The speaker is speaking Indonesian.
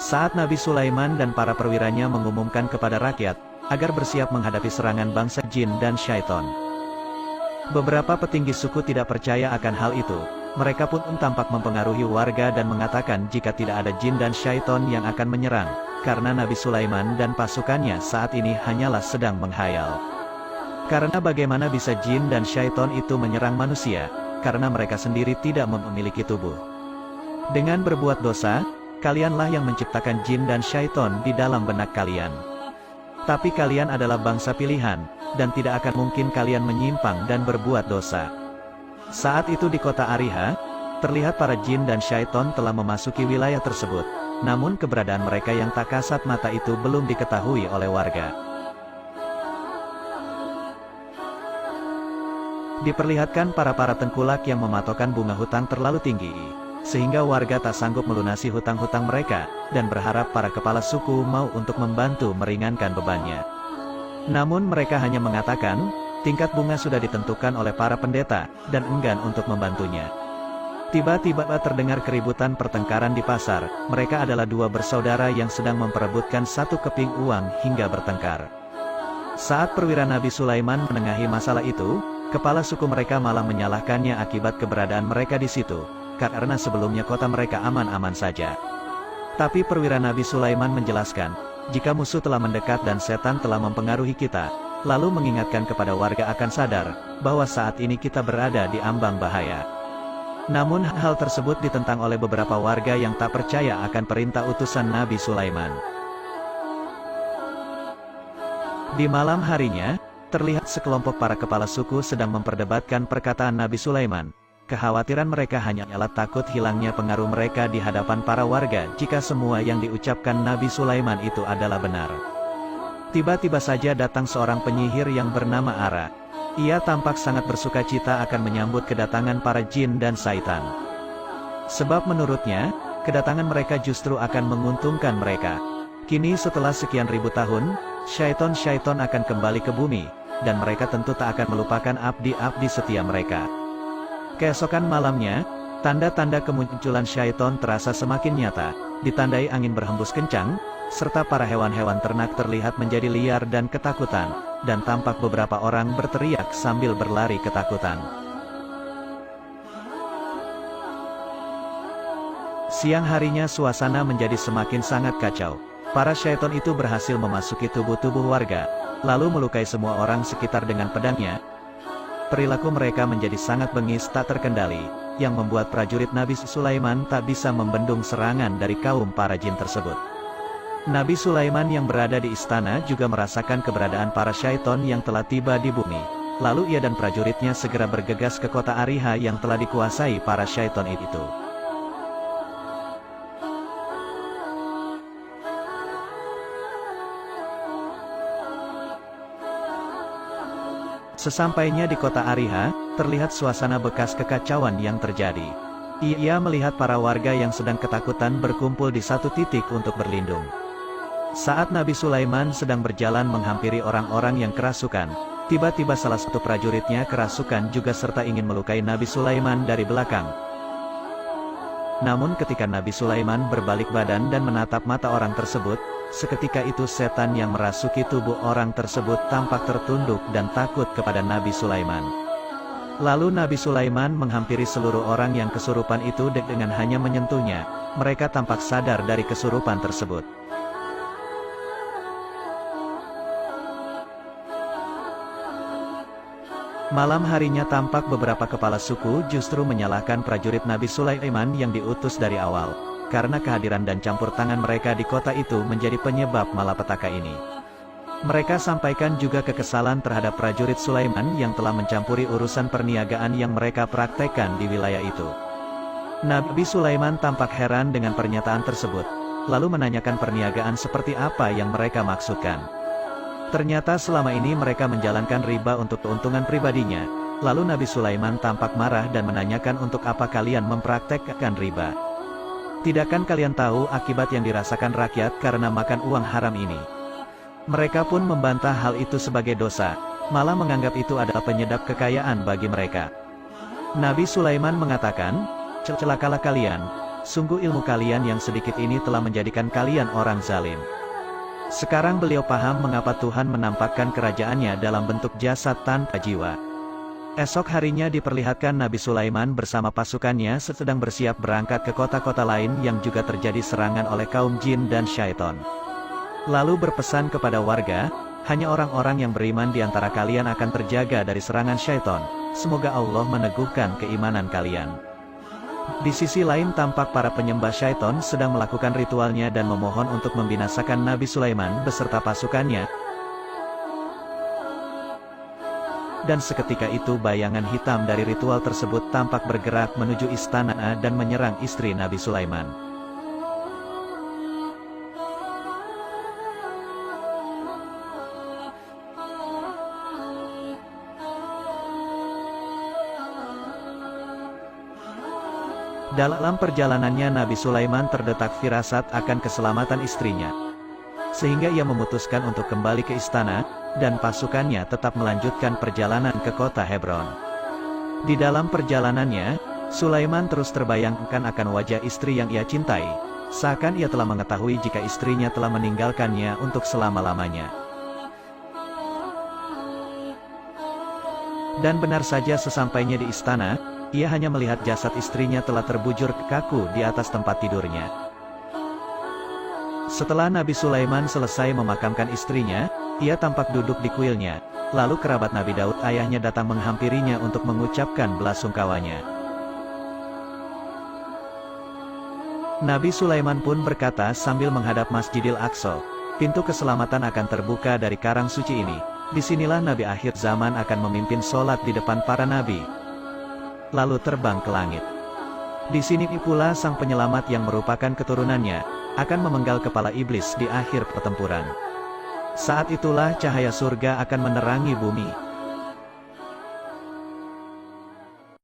Saat Nabi Sulaiman dan para perwiranya mengumumkan kepada rakyat, agar bersiap menghadapi serangan bangsa jin dan syaiton. Beberapa petinggi suku tidak percaya akan hal itu. Mereka pun tampak mempengaruhi warga dan mengatakan jika tidak ada jin dan syaiton yang akan menyerang, karena Nabi Sulaiman dan pasukannya saat ini hanyalah sedang menghayal. Karena bagaimana bisa jin dan syaiton itu menyerang manusia, karena mereka sendiri tidak memiliki tubuh. Dengan berbuat dosa, kalianlah yang menciptakan jin dan syaiton di dalam benak kalian. Tapi kalian adalah bangsa pilihan, dan tidak akan mungkin kalian menyimpang dan berbuat dosa. Saat itu di kota Ariha, terlihat para jin dan syaiton telah memasuki wilayah tersebut, namun keberadaan mereka yang tak kasat mata itu belum diketahui oleh warga. Diperlihatkan para tengkulak yang mematokkan bunga hutang terlalu tinggi, sehingga warga tak sanggup melunasi hutang-hutang mereka, dan berharap para kepala suku mau untuk membantu meringankan bebannya. Namun mereka hanya mengatakan, tingkat bunga sudah ditentukan oleh para pendeta, dan enggan untuk membantunya. Tiba-tiba terdengar keributan pertengkaran di pasar. Mereka adalah dua bersaudara yang sedang memperebutkan satu keping uang hingga bertengkar. Saat perwira Nabi Sulaiman menengahi masalah itu, kepala suku mereka malah menyalahkannya akibat keberadaan mereka di situ, karena sebelumnya kota mereka aman-aman saja. Tapi perwira Nabi Sulaiman menjelaskan, jika musuh telah mendekat dan setan telah mempengaruhi kita, lalu mengingatkan kepada warga akan sadar, bahwa saat ini kita berada di ambang bahaya. Namun hal tersebut ditentang oleh beberapa warga yang tak percaya akan perintah utusan Nabi Sulaiman. Di malam harinya, terlihat sekelompok para kepala suku sedang memperdebatkan perkataan Nabi Sulaiman. Kekhawatiran mereka hanyalah takut hilangnya pengaruh mereka di hadapan para warga jika semua yang diucapkan Nabi Sulaiman itu adalah benar. Tiba-tiba saja datang seorang penyihir yang bernama Ara. Ia tampak sangat bersukacita akan menyambut kedatangan para jin dan syaitan. Sebab menurutnya, kedatangan mereka justru akan menguntungkan mereka. Kini setelah sekian ribu tahun, syaiton-syaiton akan kembali ke bumi, dan mereka tentu tak akan melupakan abdi-abdi setia mereka. Keesokan malamnya, tanda-tanda kemunculan syaiton terasa semakin nyata, ditandai angin berhembus kencang, serta para hewan-hewan ternak terlihat menjadi liar dan ketakutan, dan tampak beberapa orang berteriak sambil berlari ketakutan. Siang harinya suasana menjadi semakin sangat kacau. Para syaiton itu berhasil memasuki tubuh-tubuh warga, lalu melukai semua orang sekitar dengan pedangnya. Perilaku mereka menjadi sangat bengis tak terkendali, yang membuat prajurit Nabi Sulaiman tak bisa membendung serangan dari kaum para jin tersebut. Nabi Sulaiman yang berada di istana juga merasakan keberadaan para syaiton yang telah tiba di bumi. Lalu ia dan prajuritnya segera bergegas ke kota Ariha yang telah dikuasai para syaiton itu. Sesampainya di kota Ariha, terlihat suasana bekas kekacauan yang terjadi. Ia melihat para warga yang sedang ketakutan berkumpul di satu titik untuk berlindung. Saat Nabi Sulaiman sedang berjalan menghampiri orang-orang yang kerasukan, tiba-tiba salah satu prajuritnya kerasukan juga serta ingin melukai Nabi Sulaiman dari belakang. Namun ketika Nabi Sulaiman berbalik badan dan menatap mata orang tersebut, seketika itu setan yang merasuki tubuh orang tersebut tampak tertunduk dan takut kepada Nabi Sulaiman. Lalu Nabi Sulaiman menghampiri seluruh orang yang kesurupan itu dengan hanya menyentuhnya, mereka tampak sadar dari kesurupan tersebut. Malam harinya tampak beberapa kepala suku justru menyalahkan prajurit Nabi Sulaiman yang diutus dari awal, karena kehadiran dan campur tangan mereka di kota itu menjadi penyebab malapetaka ini. Mereka sampaikan juga kekesalan terhadap prajurit Sulaiman yang telah mencampuri urusan perniagaan yang mereka praktekkan di wilayah itu. Nabi Sulaiman tampak heran dengan pernyataan tersebut, lalu menanyakan perniagaan seperti apa yang mereka maksudkan. Ternyata selama ini mereka menjalankan riba untuk keuntungan pribadinya. Lalu Nabi Sulaiman tampak marah dan menanyakan untuk apa kalian mempraktekkan riba. Tidakkah kalian tahu akibat yang dirasakan rakyat karena makan uang haram ini? Mereka pun membantah hal itu sebagai dosa, malah menganggap itu adalah penyedap kekayaan bagi mereka. Nabi Sulaiman mengatakan, celakalah kalian, Sungguh ilmu kalian yang sedikit ini telah menjadikan kalian orang zalim. Sekarang beliau paham mengapa Tuhan menampakkan kerajaannya dalam bentuk jasad tanpa jiwa. Esok harinya diperlihatkan Nabi Sulaiman bersama pasukannya sedang bersiap berangkat ke kota-kota lain yang juga terjadi serangan oleh kaum jin dan syaiton. Lalu berpesan kepada warga, hanya orang-orang yang beriman di antara kalian akan terjaga dari serangan syaiton. Semoga Allah meneguhkan keimanan kalian. Di sisi lain tampak para penyembah syaiton sedang melakukan ritualnya dan memohon untuk membinasakan Nabi Sulaiman beserta pasukannya. Dan seketika itu bayangan hitam dari ritual tersebut tampak bergerak menuju istana dan menyerang istri Nabi Sulaiman. Dalam perjalanannya Nabi Sulaiman terdetak firasat akan keselamatan istrinya. Sehingga ia memutuskan untuk kembali ke istana, dan pasukannya tetap melanjutkan perjalanan ke kota Hebron. Di dalam perjalanannya, Sulaiman terus terbayangkan akan wajah istri yang ia cintai, seakan ia telah mengetahui jika istrinya telah meninggalkannya untuk selama-lamanya. Dan benar saja sesampainya di istana, ia hanya melihat jasad istrinya telah terbujur kaku di atas tempat tidurnya. Setelah Nabi Sulaiman selesai memakamkan istrinya, ia tampak duduk di kuilnya. Lalu kerabat Nabi Daud ayahnya datang menghampirinya untuk mengucapkan belasungkawanya. Nabi Sulaiman pun berkata sambil menghadap Masjidil Aqsa, pintu keselamatan akan terbuka dari karang suci ini. Disinilah Nabi akhir zaman akan memimpin sholat di depan para nabi, lalu terbang ke langit. Di sini pula sang penyelamat yang merupakan keturunannya, akan memenggal kepala iblis di akhir pertempuran. Saat itulah cahaya surga akan menerangi bumi.